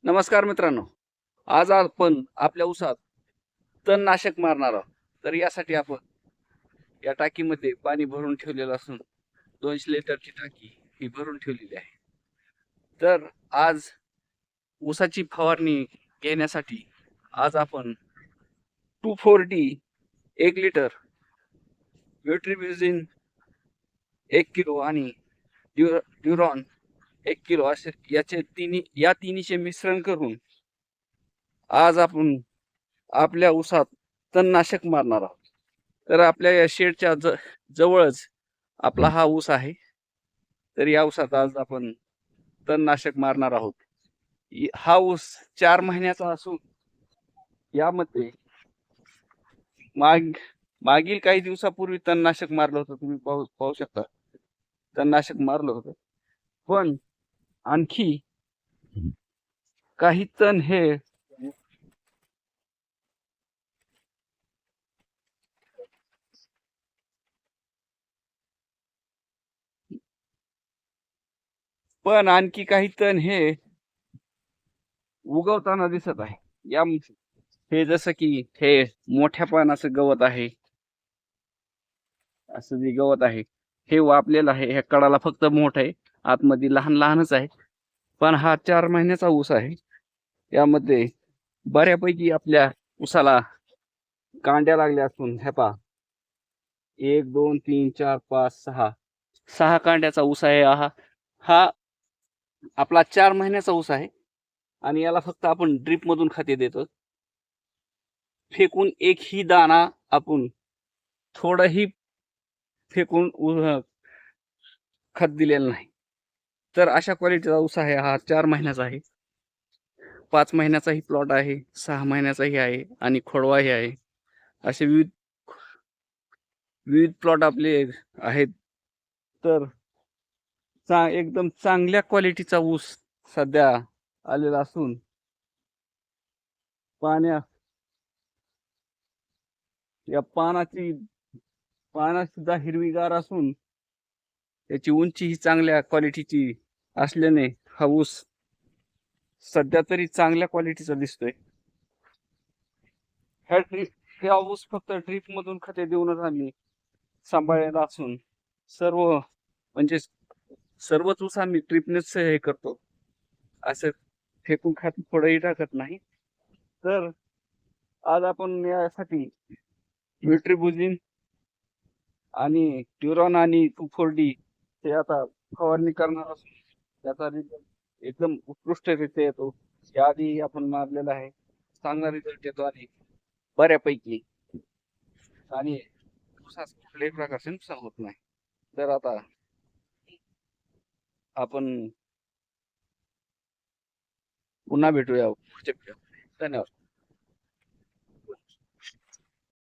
नमस्कार मित्रांनो. आज आपण आपल्या ऊसात तणनाशक मारणार आहोत. तर यासाठी आपण या टाकीमध्ये पाणी भरून ठेवलेलं असून 200 लिटरची टाकी ही भरून ठेवलेली आहे. तर आज ऊसाची फवारणी घेण्यासाठी आज आपण 2,4-D 1 लिटर, म्युट्रिब्युझिन 1 किलो आणि ड्युरॉन 1 किलो असे या तिन्हीचे मिश्रण करून आज आपण आपल्या ऊसात तणनाशक मारणार आहोत. तर आपल्या या शेडच्या जवळच आपला हा ऊस आहे. तर या ऊसात आज आपण तणनाशक मारणार आहोत. हा ऊस 4 महिन्याचा असून यामध्ये मागील काही दिवसापूर्वी तणनाशक मारलं होतं. तुम्ही पाहू शकता, तणनाशक मारलं होतं. पण आणखी काही तण हे आणखी काही तण हे उगवताना दिसत आहे. हे जसं की हे मोठ्या पानाचं गवत आहे. असं जे गवत आहे हे वापलेलं आहे. ह्या कडाला फक्त मोठ आहे, आतमध्ये लहान लहानच आहे. पण हा 4 महिन्याचा ऊस आहे. यामध्ये बऱ्यापैकी आपल्या ऊसाला कांड्या लागल्या असून हे पहा, 1 2 3 4 5 6 कांड्याचा ऊस आहे. हा आपला 4 महिन्याचा ऊस आहे आणि याला फक्त आपण ड्रीप मधून खते देतो. फेकून एकही दाणा आपण थोडंही फेकून खत दिलेलं नाही. तर अशा क्वालिटीचा ऊस आहे. हा 4 महिन्याचा आहे, 5 महिन्याचाही प्लॉट आहे, 6 महिन्याचाही आहे आणि खोडवाही आहे. असे विविध विविध प्लॉट आपले आहेत. तर एकदम चांगल्या क्वालिटीचा ऊस सध्या आलेला असून या पानं सुद्धा हिरवीगार असून याची उंची ही चांगल्या क्वालिटीची असल्याने हा ऊस सध्या तरी चांगल्या क्वालिटीचा दिसतोय. हा ऊस फक्त ड्रीप मधून खते देऊनच आम्ही सांभाळलेला असून म्हणजे सर्वच ऊस आम्ही ड्रीपनेच हे करतो. असं फेकून खात थोडंही टाकत नाही. तर आज आपण यासाठी म्युट्रिब्युझिन आणि ड्युरॉन आणि 2,4-D हे आता फवारणी करणार असून त्याचा रिझल्ट एकदम उत्कृष्टरित्या येतो. याआधी आपण मारलेला आहे, चांगला रिझल्ट येतो आणि बऱ्यापैकी आणि ऊसास कुठल्याही प्रकारचे नुकसान होत नाही. तर आता आपण पुन्हा भेटूया पुढच्या व्हिडिओ. धन्यवाद.